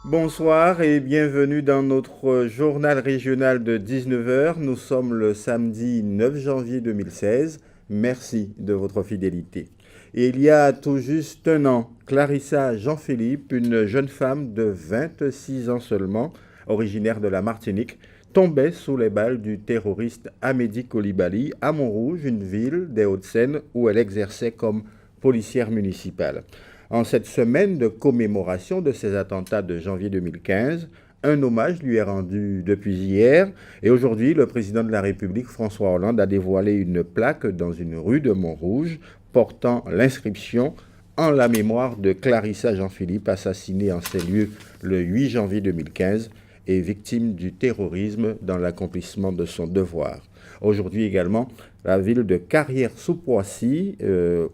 Bonsoir et bienvenue dans notre journal régional de 19 heures. Nous sommes le samedi 9 janvier 2016. Merci de votre fidélité. Et il y a tout juste un an, Clarissa Jean-Philippe, une jeune femme de 26 ans seulement, originaire de la Martinique, tombait sous les balles du terroriste Amédi Coulibaly à Montrouge, une ville des Hauts-de-Seine où elle exerçait comme policière municipale. En cette semaine de commémoration de ces attentats de janvier 2015, un hommage lui est rendu depuis hier et aujourd'hui, le président de la République, François Hollande, a dévoilé une plaque dans une rue de Montrouge portant l'inscription en la mémoire de Clarissa Jean-Philippe, assassinée en ces lieux le 8 janvier 2015 et victime du terrorisme dans l'accomplissement de son devoir. Aujourd'hui également, la ville de Carrière-sous-Poissy,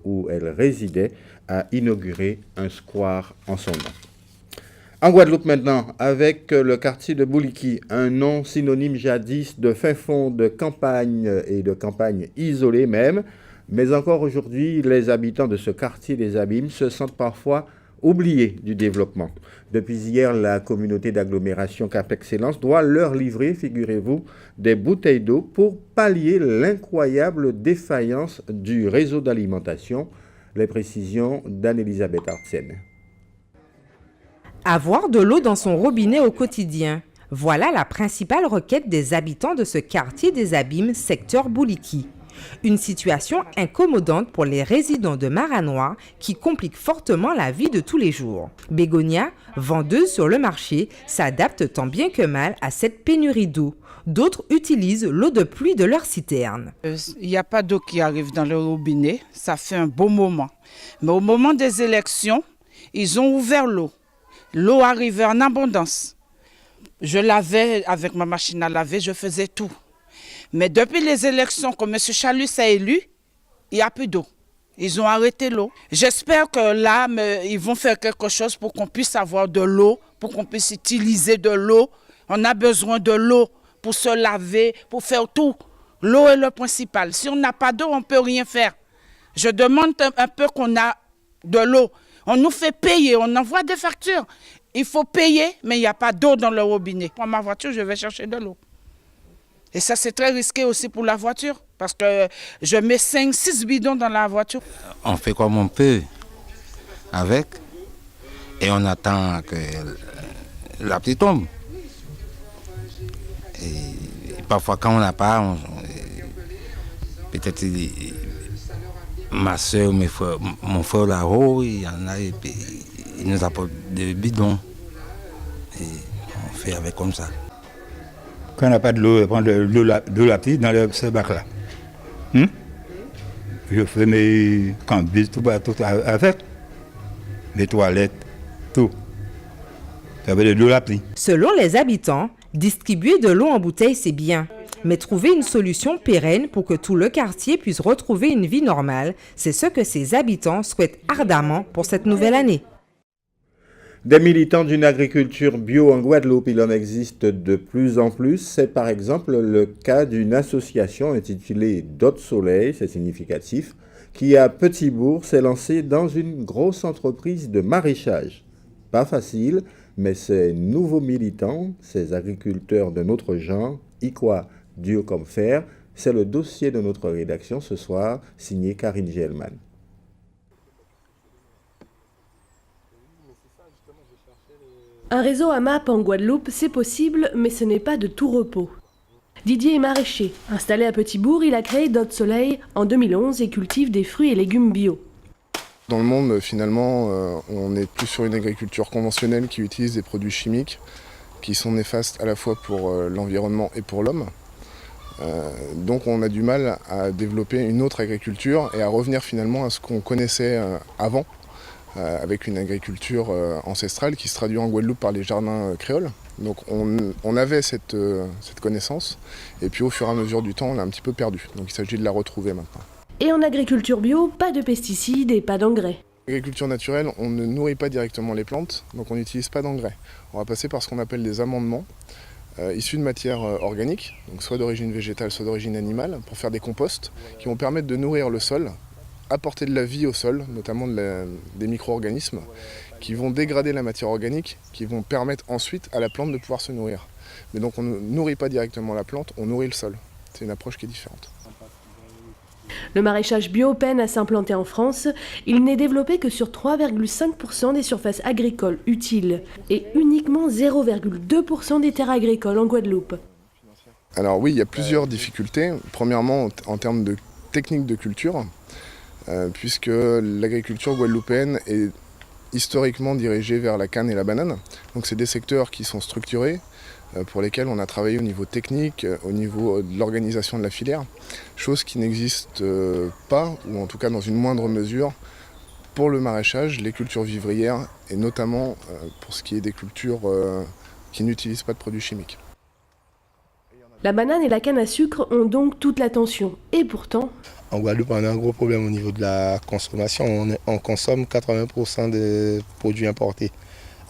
où elle résidait, a inauguré un square en son nom. En Guadeloupe maintenant, avec le quartier de Bouliki, un nom synonyme jadis de fin fond de campagne et de campagne isolée même, mais encore aujourd'hui, les habitants de ce quartier des Abîmes se sentent parfois oubliés du développement. Depuis hier, la communauté d'agglomération Cap Excellence doit leur livrer, figurez-vous, des bouteilles d'eau pour pallier l'incroyable défaillance du réseau d'alimentation. Les précisions d'Anne-Elisabeth Artienne. Avoir de l'eau dans son robinet au quotidien, voilà la principale requête des habitants de ce quartier des Abîmes, secteur Bouliki. Une situation incommodante pour les résidents de Maranois qui complique fortement la vie de tous les jours. Bégonia, vendeuse sur le marché, s'adapte tant bien que mal à cette pénurie d'eau. D'autres utilisent l'eau de pluie de leur citerne. Il n'y a pas d'eau qui arrive dans le robinet, ça fait un beau moment. Mais au moment des élections, ils ont ouvert l'eau. L'eau arrivait en abondance. Je lavais avec ma machine à laver, je faisais tout. Mais depuis les élections, quand M. Chalus a élu, il n'y a plus d'eau. Ils ont arrêté l'eau. J'espère que là, ils vont faire quelque chose pour qu'on puisse avoir de l'eau, pour qu'on puisse utiliser de l'eau. On a besoin de l'eau pour se laver, pour faire tout. L'eau est le principal. Si on n'a pas d'eau, on ne peut rien faire. Je demande un peu qu'on a de l'eau. On nous fait payer, on envoie des factures. Il faut payer, mais il n'y a pas d'eau dans le robinet. Pour ma voiture, je vais chercher de l'eau. Et ça, c'est très risqué aussi pour la voiture, parce que je mets 5-6 bidons dans la voiture. On fait comme on peut avec, et on attend que la pluie tombe. Et parfois, quand on n'a pas, peut-être ma soeur, mon frère là-haut, il y en a, et puis, il nous apporte des bidons. Et on fait avec comme ça. Quand on n'a pas de l'eau, on prend de la pluie dans ce bac-là. Je fais mes cambis, tout avec mes toilettes, tout. Ça veut dire de l'eau la pluie. Selon les habitants, distribuer de l'eau en bouteille, c'est bien. Mais trouver une solution pérenne pour que tout le quartier puisse retrouver une vie normale, c'est ce que ses habitants souhaitent ardemment pour cette nouvelle année. Des militants d'une agriculture bio en Guadeloupe, il en existe de plus en plus. C'est par exemple le cas d'une association intitulée Dot Soleil, c'est significatif, qui à Petit-Bourg s'est lancée dans une grosse entreprise de maraîchage. Pas facile, mais ces nouveaux militants, ces agriculteurs de notre genre, y croient dur comme fer. C'est le dossier de notre rédaction ce soir, signé Karine Gelman. Un réseau AMAP en Guadeloupe, c'est possible, mais ce n'est pas de tout repos. Didier est maraîcher. Installé à Petit-Bourg, il a créé Dot Soleil en 2011 et cultive des fruits et légumes bio. Dans le monde, finalement, on est plus sur une agriculture conventionnelle qui utilise des produits chimiques qui sont néfastes à la fois pour l'environnement et pour l'homme. Donc on a du mal à développer une autre agriculture et à revenir finalement à ce qu'on connaissait avant, avec une agriculture ancestrale qui se traduit en Guadeloupe par les jardins créoles. Donc on avait cette connaissance et puis au fur et à mesure du temps on l'a un petit peu perdu. Donc il s'agit de la retrouver maintenant. Et en agriculture bio, pas de pesticides et pas d'engrais. L'agriculture naturelle, on ne nourrit pas directement les plantes, donc on n'utilise pas d'engrais. On va passer par ce qu'on appelle des amendements issus de matières organiques, donc soit d'origine végétale, soit d'origine animale, pour faire des composts qui vont permettre de nourrir le sol, apporter de la vie au sol, notamment des micro-organismes, qui vont dégrader la matière organique, qui vont permettre ensuite à la plante de pouvoir se nourrir. Mais donc on ne nourrit pas directement la plante, on nourrit le sol. C'est une approche qui est différente. Le maraîchage bio peine à s'implanter en France. Il n'est développé que sur 3,5% des surfaces agricoles utiles et uniquement 0,2% des terres agricoles en Guadeloupe. Alors oui, il y a plusieurs difficultés. Premièrement, en termes de technique de culture, puisque l'agriculture guadeloupéenne est historiquement dirigée vers la canne et la banane. Donc c'est des secteurs qui sont structurés, pour lesquels on a travaillé au niveau technique, au niveau de l'organisation de la filière, chose qui n'existe pas, ou en tout cas dans une moindre mesure, pour le maraîchage, les cultures vivrières, et notamment pour ce qui est des cultures qui n'utilisent pas de produits chimiques. La banane et la canne à sucre ont donc toute l'attention. Et pourtant... En Guadeloupe, on a un gros problème au niveau de la consommation. On consomme 80% des produits importés,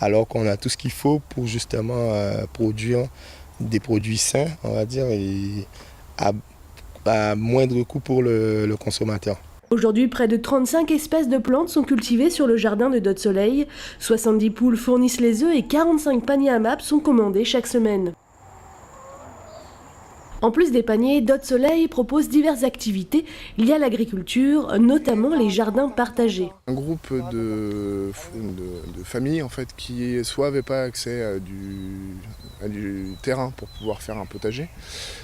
alors qu'on a tout ce qu'il faut pour justement produire des produits sains, on va dire, et à moindre coût pour le consommateur. Aujourd'hui, près de 35 espèces de plantes sont cultivées sur le jardin de Dot Soleil. 70 poules fournissent les œufs et 45 paniers AMAP sont commandés chaque semaine. En plus des paniers, Dot Soleil propose diverses activités liées à l'agriculture, notamment les jardins partagés. Un groupe de familles en fait, qui soit n'avaient pas accès à du terrain pour pouvoir faire un potager,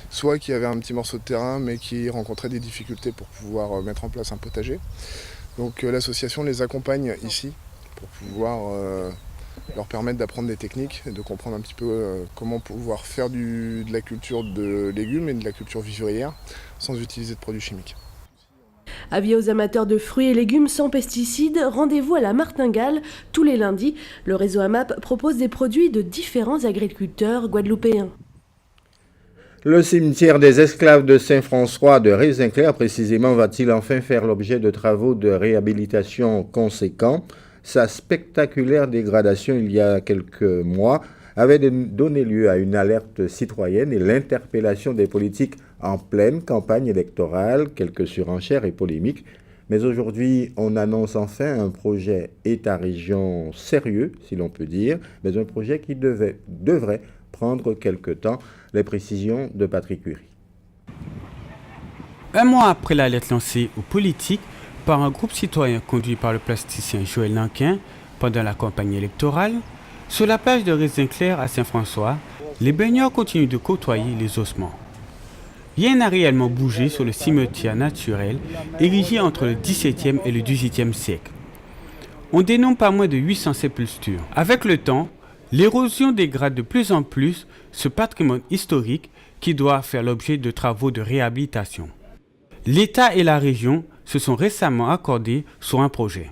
soit qui avaient un petit morceau de terrain mais qui rencontraient des difficultés pour pouvoir mettre en place un potager. Donc l'association les accompagne ici pour pouvoir leur permettre d'apprendre des techniques et de comprendre un petit peu comment pouvoir faire de la culture de légumes et de la culture vivrière sans utiliser de produits chimiques. Avis aux amateurs de fruits et légumes sans pesticides, rendez-vous à la Martingale tous les lundis. Le réseau AMAP propose des produits de différents agriculteurs guadeloupéens. Le cimetière des esclaves de Saint-François de Rézinclair, précisément, va-t-il enfin faire l'objet de travaux de réhabilitation conséquents? Sa spectaculaire dégradation il y a quelques mois avait donné lieu à une alerte citoyenne et l'interpellation des politiques en pleine campagne électorale, quelques surenchères et polémiques. Mais aujourd'hui, on annonce enfin un projet État-région sérieux, si l'on peut dire, mais un projet qui devrait prendre quelque temps. Les précisions de Patrick Curie. Un mois après la lettre lancée aux politiques par un groupe citoyen conduit par le plasticien Joël Nankin pendant la campagne électorale, sur la plage de Rézinclair à Saint-François, les baigneurs continuent de côtoyer les ossements. Rien n'a réellement bougé sur le cimetière naturel érigé entre le XVIIe et le XVIIIe siècle. On dénombre pas moins de 800 sépultures. Avec le temps, l'érosion dégrade de plus en plus ce patrimoine historique qui doit faire l'objet de travaux de réhabilitation. L'État et la région se sont récemment accordés sur un projet.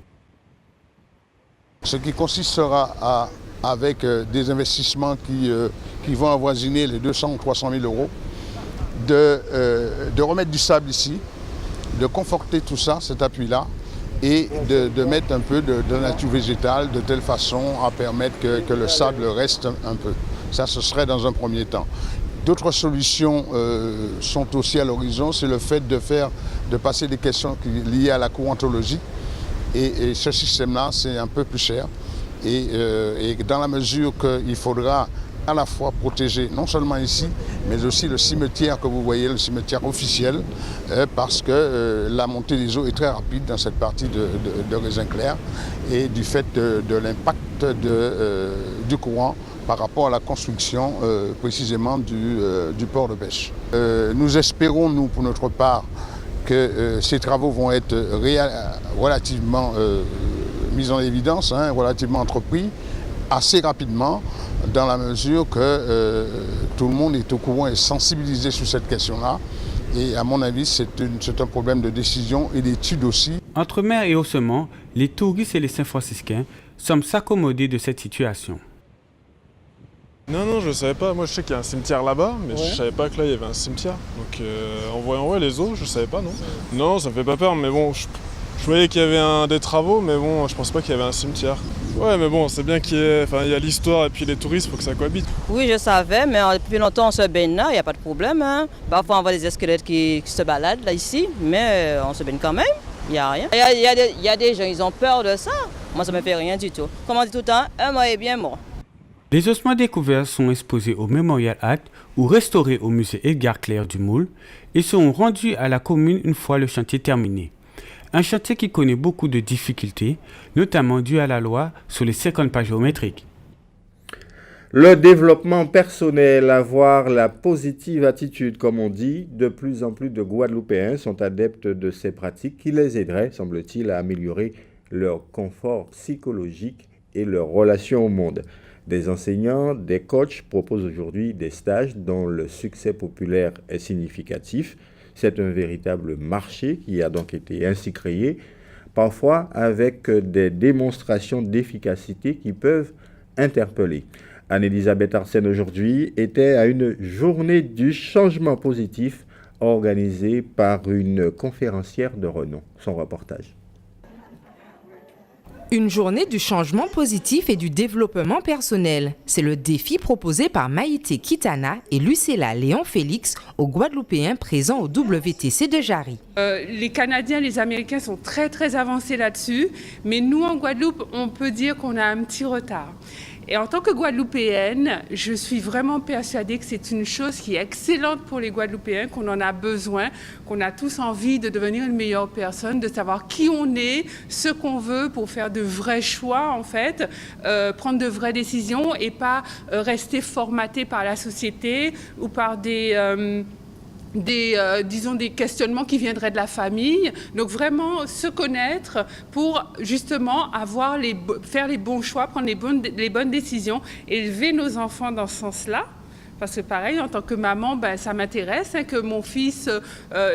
Ce qui consistera avec des investissements qui vont avoisiner les 200 ou 300 000 euros, de remettre du sable ici, de conforter tout ça, cet appui-là, et de mettre un peu de nature végétale de telle façon à permettre que le sable reste un peu. Ça, ce serait dans un premier temps. D'autres solutions sont aussi à l'horizon, c'est le fait de passer des questions liées à la courantologie. Et ce système-là, c'est un peu plus cher. Et dans la mesure qu'il faudra à la fois protéger non seulement ici, mais aussi le cimetière que vous voyez, le cimetière officiel, parce que la montée des eaux est très rapide dans cette partie de Rézinclair et du fait de l'impact du courant par rapport à la construction précisément du port de pêche. Nous espérons, nous, pour notre part, que ces travaux vont être relativement mis en évidence, relativement entrepris, assez rapidement, dans la mesure que tout le monde est au courant et sensibilisé sur cette question-là. Et à mon avis, c'est un problème de décision et d'étude aussi. Entre mer et ossements, les touristes et les Saint-Franciscains semblent s'accommoder de cette situation. Non, je ne savais pas. Moi, je sais qu'il y a un cimetière là-bas, mais je ne savais pas que là, il y avait un cimetière. Donc, en voyant les eaux, je ne savais pas, non. Non, ça ne me fait pas peur, mais bon, je voyais qu'il y avait des travaux, mais bon, je ne pense pas qu'il y avait un cimetière. Ouais, mais bon, c'est bien qu'il y a l'histoire et puis les touristes, il faut que ça cohabite. Oui, je savais, mais depuis longtemps, on se baigne là, il n'y a pas de problème. Parfois, on voit des squelettes qui se baladent là, ici, mais on se baigne quand même. Il n'y a rien. Il y a des gens, ils ont peur de ça. Moi, ça ne me fait rien du tout. Comme on dit tout le temps, un mort est bien mort. Les ossements découverts sont exposés au Memorial Act ou restaurés au musée Edgar Clair du Moule et seront rendus à la commune une fois le chantier terminé. Un chantier qui connaît beaucoup de difficultés, notamment dû à la loi sur les 50 pas géométriques. Le développement personnel, avoir la positive attitude, comme on dit, de plus en plus de Guadeloupéens sont adeptes de ces pratiques qui les aideraient, semble-t-il, à améliorer leur confort psychologique et leur relation au monde. Des enseignants, des coachs proposent aujourd'hui des stages dont le succès populaire est significatif. C'est un véritable marché qui a donc été ainsi créé, parfois avec des démonstrations d'efficacité qui peuvent interpeller. Anne-Elisabeth Arsène aujourd'hui était à une journée du changement positif organisée par une conférencière de renom. Son reportage. Une journée du changement positif et du développement personnel. C'est le défi proposé par Maïté Kitana et Lucella Léon-Félix aux Guadeloupéens présents au WTC de Jarry. Les Canadiens, les Américains sont très avancés là-dessus, mais nous en Guadeloupe, on peut dire qu'on a un petit retard. Et en tant que Guadeloupéenne, je suis vraiment persuadée que c'est une chose qui est excellente pour les Guadeloupéens, qu'on en a besoin, qu'on a tous envie de devenir une meilleure personne, de savoir qui on est, ce qu'on veut pour faire de vrais choix en fait, prendre de vraies décisions et pas rester formaté par la société ou par disons des questionnements qui viendraient de la famille. Donc vraiment se connaître pour justement faire les bons choix, prendre les bonnes décisions, élever nos enfants dans ce sens-là. Parce que pareil, en tant que maman, ça m'intéresse que mon fils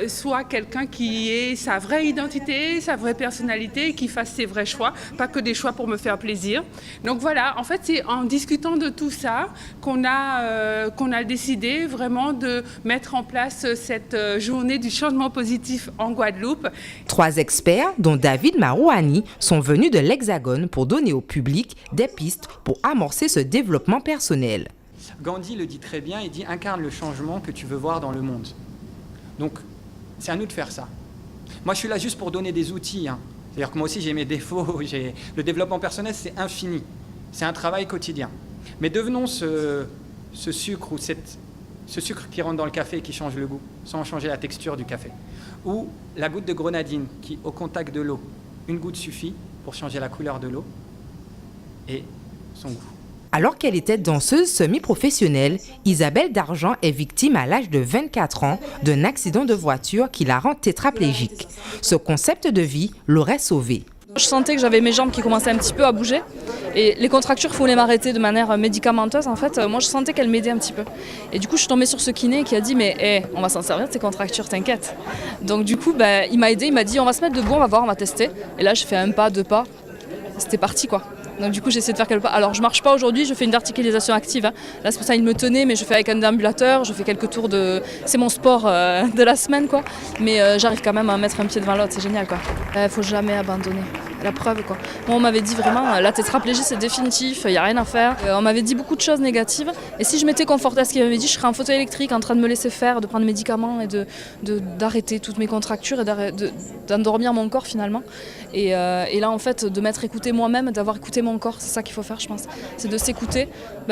soit quelqu'un qui ait sa vraie identité, sa vraie personnalité, qui fasse ses vrais choix, pas que des choix pour me faire plaisir. Donc voilà, en fait, c'est en discutant de tout ça qu'on a décidé vraiment de mettre en place cette journée du changement positif en Guadeloupe. 3 experts, dont David Marouani, sont venus de l'Hexagone pour donner au public des pistes pour amorcer ce développement personnel. Gandhi le dit très bien, il dit « incarne le changement que tu veux voir dans le monde ». Donc, c'est à nous de faire ça. Moi, je suis là juste pour donner des outils. C'est-à-dire que moi aussi, j'ai mes défauts. Le développement personnel, c'est infini. C'est un travail quotidien. Mais devenons ce sucre ou ce sucre qui rentre dans le café et qui change le goût, sans changer la texture du café. Ou la goutte de grenadine qui, au contact de l'eau, une goutte suffit pour changer la couleur de l'eau et son goût. Alors qu'elle était danseuse semi-professionnelle, Isabelle Dargent est victime à l'âge de 24 ans d'un accident de voiture qui la rend tétraplégique. Ce concept de vie l'aurait sauvée. Je sentais que j'avais mes jambes qui commençaient un petit peu à bouger et les contractures, il faut les m'arrêter de manière médicamenteuse. En fait, moi je sentais qu'elles m'aidaient un petit peu. Et du coup, je suis tombée sur ce kiné qui a dit mais on va s'en servir de ces contractures, t'inquiète. Donc du coup, il m'a aidé, il m'a dit on va se mettre debout, on va voir, on va tester. Et là, je fais un pas, 2 pas, c'était parti quoi. Donc du coup, j'essaie de faire quelques pas. Alors, je marche pas aujourd'hui, je fais une verticalisation active. Là, c'est pour ça qu'il me tenait, mais je fais avec un déambulateur, je fais quelques tours de... C'est mon sport de la semaine, quoi. Mais j'arrive quand même à mettre un pied devant l'autre, c'est génial, quoi. Faut jamais abandonner. La preuve, quoi. Moi, on m'avait dit vraiment, la tétraplégie, c'est définitif, il n'y a rien à faire. On m'avait dit beaucoup de choses négatives. Et si je m'étais confortée à ce qu'il m'avait dit, je serais en fauteuil électrique, en train de me laisser faire, de prendre des médicaments et d'arrêter toutes mes contractures et d'endormir mon corps, finalement. Et là, en fait, de m'être écoutée moi-même, d'avoir écouté mon corps, c'est ça qu'il faut faire, je pense. C'est de s'écouter.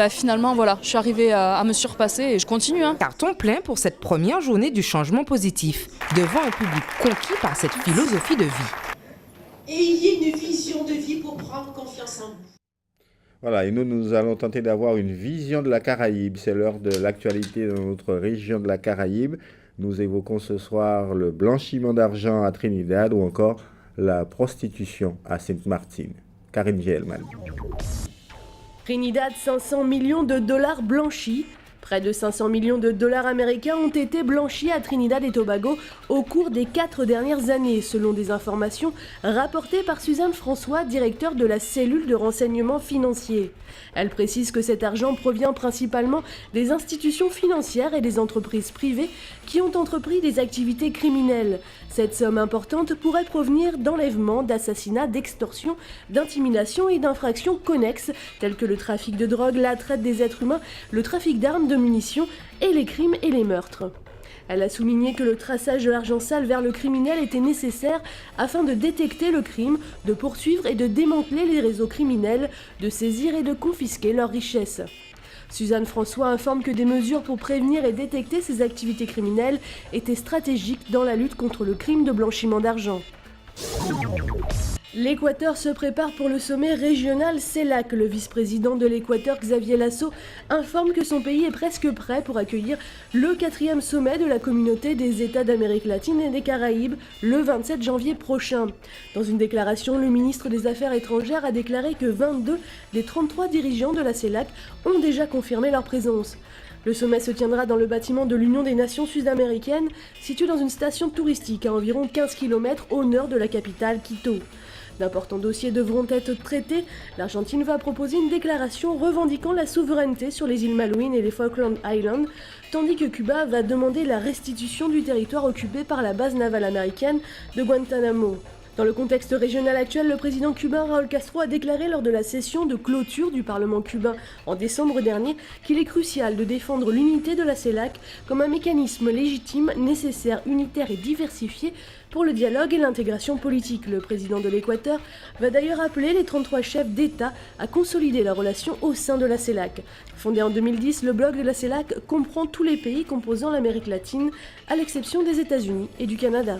Finalement, voilà, je suis arrivée à me surpasser et je continue. Carton plein pour cette première journée du changement positif, devant un public conquis par cette philosophie de vie. Ayez une vision de vie pour prendre confiance en vous. Voilà, et nous allons tenter d'avoir une vision de la Caraïbe. C'est l'heure de l'actualité dans notre région de la Caraïbe. Nous évoquons ce soir le blanchiment d'argent à Trinidad ou encore la prostitution à Sainte-Martine. Karine Gielman. Trinidad, 500 millions de dollars blanchis. Près de 500 millions de dollars américains ont été blanchis à Trinidad et Tobago au cours des 4 dernières années, selon des informations rapportées par Suzanne François, directeur de la cellule de renseignement financier. Elle précise que cet argent provient principalement des institutions financières et des entreprises privées qui ont entrepris des activités criminelles. Cette somme importante pourrait provenir d'enlèvements, d'assassinats, d'extorsions, d'intimidations et d'infractions connexes telles que le trafic de drogue, la traite des êtres humains, le trafic d'armes, de munitions et les crimes et les meurtres. Elle a souligné que le traçage de l'argent sale vers le criminel était nécessaire afin de détecter le crime, de poursuivre et de démanteler les réseaux criminels, de saisir et de confisquer leurs richesses. Suzanne François informe que des mesures pour prévenir et détecter ces activités criminelles étaient stratégiques dans la lutte contre le crime de blanchiment d'argent. L'Équateur se prépare pour le sommet régional CELAC. Le vice-président de l'Équateur, Xavier Lasso, informe que son pays est presque prêt pour accueillir le 4e sommet de la communauté des États d'Amérique latine et des Caraïbes le 27 janvier prochain. Dans une déclaration, le ministre des Affaires étrangères a déclaré que 22 des 33 dirigeants de la CELAC ont déjà confirmé leur présence. Le sommet se tiendra dans le bâtiment de l'Union des Nations Sud-Américaines, situé dans une station touristique à environ 15 km au nord de la capitale, Quito. D'importants dossiers devront être traités. L'Argentine va proposer une déclaration revendiquant la souveraineté sur les îles Malouines et les Falkland Islands, tandis que Cuba va demander la restitution du territoire occupé par la base navale américaine de Guantanamo. Dans le contexte régional actuel, le président cubain Raúl Castro a déclaré lors de la session de clôture du Parlement cubain en décembre dernier qu'il est crucial de défendre l'unité de la CELAC comme un mécanisme légitime, nécessaire, unitaire et diversifié pour le dialogue et l'intégration politique. Le président de l'Équateur va d'ailleurs appeler les 33 chefs d'État à consolider leurs relations au sein de la CELAC. Fondé en 2010, le bloc de la CELAC comprend tous les pays composant l'Amérique latine, à l'exception des États-Unis et du Canada.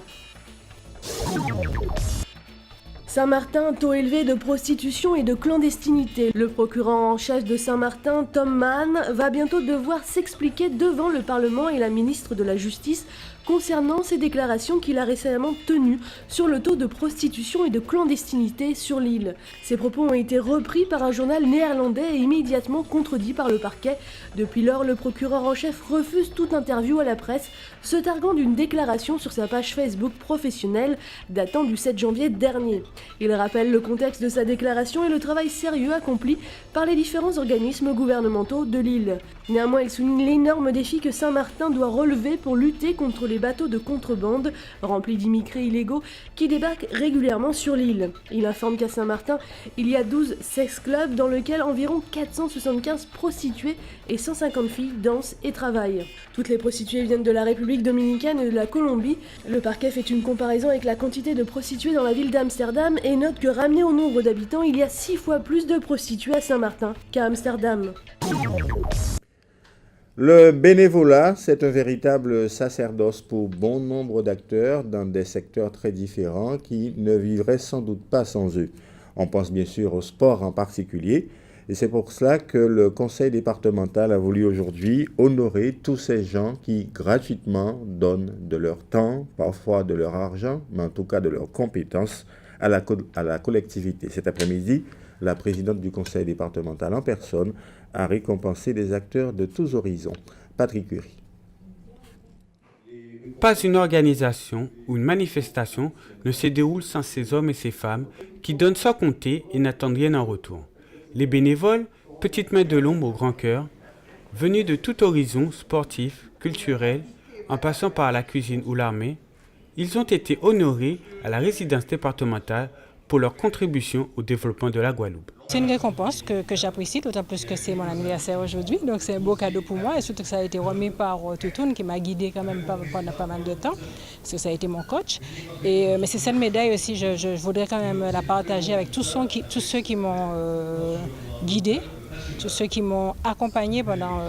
Saint-Martin, taux élevé de prostitution et de clandestinité. Le procureur en chef de Saint-Martin, Tom Mann, va bientôt devoir s'expliquer devant le Parlement et la ministre de la Justice concernant ces déclarations qu'il a récemment tenues sur le taux de prostitution et de clandestinité sur l'île. Ces propos ont été repris par un journal néerlandais et immédiatement contredits par le parquet. Depuis lors, le procureur en chef refuse toute interview à la presse, se targuant d'une déclaration sur sa page Facebook professionnelle datant du 7 janvier dernier. Il rappelle le contexte de sa déclaration et le travail sérieux accompli par les différents organismes gouvernementaux de l'île. Néanmoins, il souligne l'énorme défi que Saint-Martin doit relever pour lutter contre les bateaux de contrebande remplis d'immigrés illégaux qui débarquent régulièrement sur l'île. Il informe qu'à Saint-Martin, il y a 12 sex clubs dans lesquels environ 475 prostituées et 150 filles dansent et travaillent. Toutes les prostituées viennent de la République dominicaine et de la Colombie. Le parquet fait une comparaison avec la quantité de prostituées dans la ville d'Amsterdam et note que ramené au nombre d'habitants, il y a 6 fois plus de prostituées à Saint-Martin qu'à Amsterdam. Le bénévolat, c'est un véritable sacerdoce pour bon nombre d'acteurs dans des secteurs très différents qui ne vivraient sans doute pas sans eux. On pense bien sûr au sport en particulier, et c'est pour cela que le conseil départemental a voulu aujourd'hui honorer tous ces gens qui gratuitement donnent de leur temps, parfois de leur argent, mais en tout cas de leurs compétences à la collectivité. Cet après-midi, la présidente du conseil départemental en personne a récompensé des acteurs de tous horizons. Patrick Curie. Pas une organisation ou une manifestation ne se déroule sans ces hommes et ces femmes qui donnent sans compter et n'attendent rien en retour. Les bénévoles, petites mains de l'ombre au grand cœur, venus de tout horizon sportif, culturel, en passant par la cuisine ou l'armée, ils ont été honorés à la résidence départementale pour leur contribution au développement de la Guadeloupe. C'est une récompense que j'apprécie, d'autant plus que c'est mon anniversaire aujourd'hui, donc c'est un beau cadeau pour moi et surtout que ça a été remis par Toutoun qui m'a guidé quand même pendant pas mal de temps, parce que ça a été mon coach. Mais c'est cette médaille aussi, je voudrais quand même la partager avec tous ceux qui m'ont guidé, tous ceux qui m'ont accompagné pendant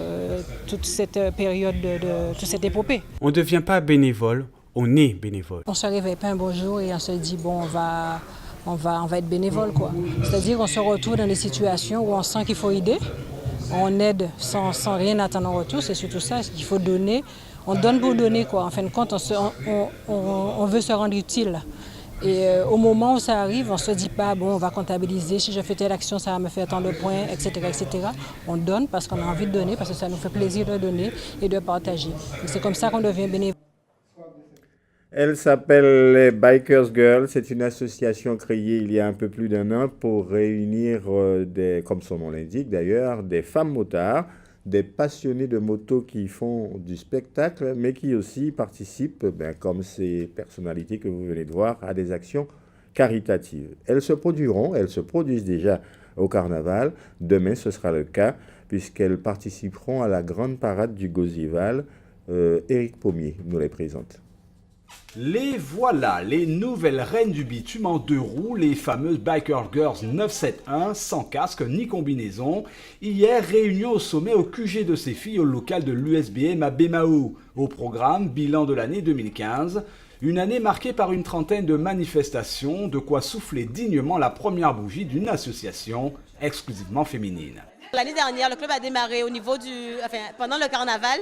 toute cette période toute cette épopée. On ne devient pas bénévole, on est bénévole. On ne se réveille pas un beau jour et on se dit bon on va être bénévole quoi. C'est-à-dire qu'on se retrouve dans des situations où on sent qu'il faut aider, on aide sans rien attendre en retour, c'est surtout ça qu'il faut donner. On donne pour donner quoi. En fin de compte, on veut se rendre utile. Et au moment où ça arrive, on ne se dit pas bon on va comptabiliser, si je fais telle action ça va me faire tant de points, etc. etc. On donne parce qu'on a envie de donner, parce que ça nous fait plaisir de donner et de partager. Et c'est comme ça qu'on devient bénévole. Elle s'appelle les Bikers Girls. C'est une association créée il y a un peu plus d'1 an pour réunir, comme son nom l'indique d'ailleurs, des femmes motards, des passionnés de moto qui font du spectacle, mais qui aussi participent, comme ces personnalités que vous venez de voir, à des actions caritatives. Elles se produisent déjà au carnaval. Demain, ce sera le cas, puisqu'elles participeront à la grande parade du Gosival Éric Pommier nous les présente. Les voilà, les nouvelles reines du bitume en 2 roues, les fameuses Biker Girls 971, sans casque ni combinaison. Hier, réunion au sommet au QG de ces filles au local de l'USBM à Bémao. Au programme, bilan de l'année 2015. Une année marquée par une trentaine de manifestations, de quoi souffler dignement la première bougie d'une association exclusivement féminine. L'année dernière, le club a démarré pendant le carnaval.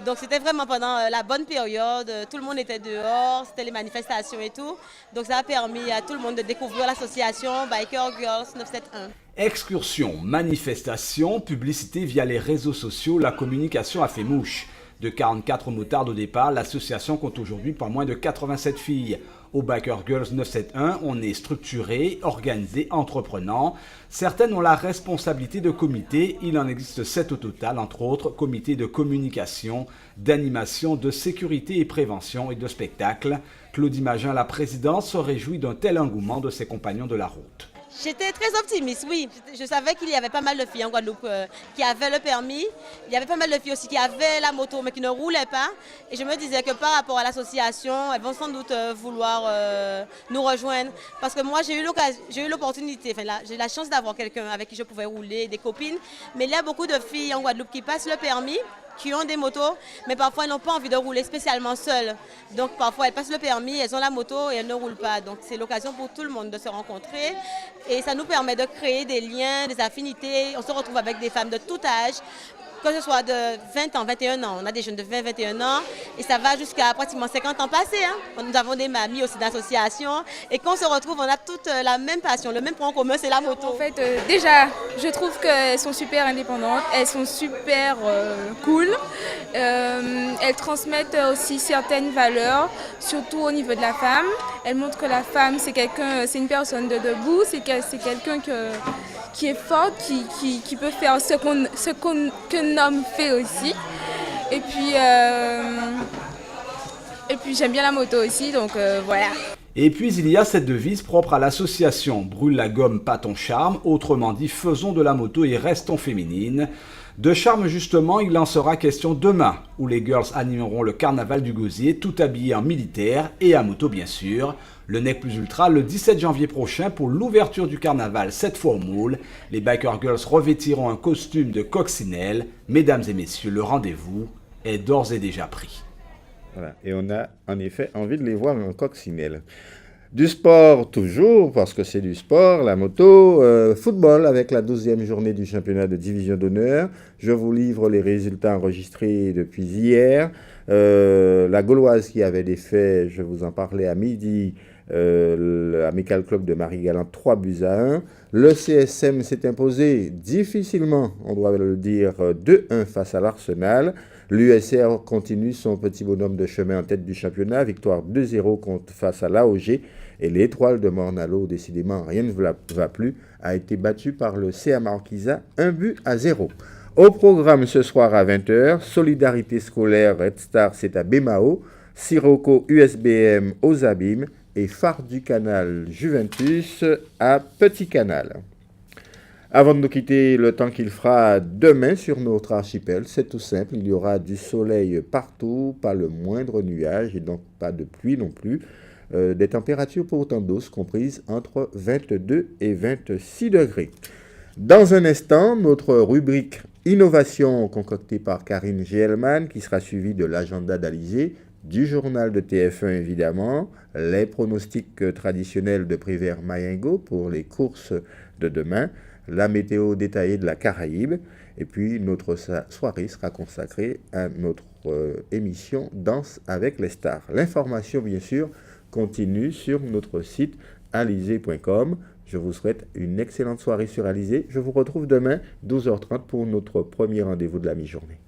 Donc c'était vraiment pendant la bonne période. Tout le monde était dehors, c'était les manifestations et tout. Donc ça a permis à tout le monde de découvrir l'association Biker Girls 971. Excursion, manifestation, publicité via les réseaux sociaux, la communication a fait mouche. De 44 motards au départ, l'association compte aujourd'hui pas moins de 87 filles. Au Biker Girls 971, on est structuré, organisé, entreprenant. Certaines ont la responsabilité de comité. Il en existe 7 au total, entre autres comités de communication, d'animation, de sécurité et prévention et de spectacle. Claudie Magin, la présidente, se réjouit d'un tel engouement de ses compagnons de la route. J'étais très optimiste, oui. Je savais qu'il y avait pas mal de filles en Guadeloupe qui avaient le permis. Il y avait pas mal de filles aussi qui avaient la moto mais qui ne roulaient pas. Et je me disais que par rapport à l'association, elles vont sans doute vouloir nous rejoindre. Parce que moi, j'ai eu l'opportunité, j'ai la chance d'avoir quelqu'un avec qui je pouvais rouler, des copines. Mais il y a beaucoup de filles en Guadeloupe qui passent le permis, qui ont des motos, mais parfois elles n'ont pas envie de rouler spécialement seules. Donc parfois elles passent le permis, elles ont la moto et elles ne roulent pas. Donc c'est l'occasion pour tout le monde de se rencontrer et ça nous permet de créer des liens, des affinités. On se retrouve avec des femmes de tout âge, que ce soit de 20 ans, 21 ans. On a des jeunes de 20, 21 ans et ça va jusqu'à pratiquement 50 ans passés. Nous avons des mamies aussi d'associations et quand on se retrouve, on a toutes la même passion, le même point commun, c'est la moto. En fait, déjà, je trouve qu'elles sont super indépendantes, elles sont super cool. Elles transmettent aussi certaines valeurs, surtout au niveau de la femme. Elles montrent que la femme, c'est une personne de debout, c'est quelqu'un qui est fort, qui peut faire ce qu'un homme fait aussi. Et puis j'aime bien la moto aussi, donc voilà. Et puis il y a cette devise propre à l'association, brûle la gomme, pas ton charme, autrement dit faisons de la moto et restons féminines. De charme justement, il en sera question demain, où les girls animeront le carnaval du Gosier, tout habillées en militaire et à moto bien sûr. Le Nec Plus Ultra le 17 janvier prochain pour l'ouverture du carnaval, cette fois au moule. Les Biker Girls revêtiront un costume de coccinelle. Mesdames et messieurs, le rendez-vous est d'ores et déjà pris. Voilà. Et on a en effet envie de les voir en coccinelle. Du sport toujours, parce que c'est du sport, la moto, football avec la 12e journée du championnat de division d'honneur. Je vous livre les résultats enregistrés depuis hier. La Gauloise qui avait des faits, je vous en parlais à midi, l'Amical Club de Marie-Galante 3-1. Le CSM s'est imposé difficilement, on doit le dire, 2-1 face à l'Arsenal. L'USR continue son petit bonhomme de chemin en tête du championnat, victoire 2-0 face à l'AOG. Et l'Étoile de Morne-à-l'Eau, décidément rien ne va plus, a été battue par le CA Marquisa 1-0. Au programme ce soir à 20h, Solidarité scolaire Red Star, c'est à Bémao, Sirocco USBM aux Abîmes et Phare du Canal Juventus à Petit Canal. Avant de nous quitter, le temps qu'il fera demain sur notre archipel, c'est tout simple, il y aura du soleil partout, pas le moindre nuage et donc pas de pluie non plus. Des températures pourtant douces comprises entre 22 et 26 degrés. Dans un instant, notre rubrique Innovation concoctée par Karine Gielman qui sera suivie de l'agenda d'Alizé, du journal de TF1 évidemment, les pronostics traditionnels de Prévert Mayengo pour les courses de demain, la météo détaillée de la Caraïbe et puis notre soirée sera consacrée à notre émission Danse avec les stars. L'information bien sûr continue sur notre site alizé.com. Je vous souhaite une excellente soirée sur Alizé. Je vous retrouve demain 12h30 pour notre premier rendez-vous de la mi-journée.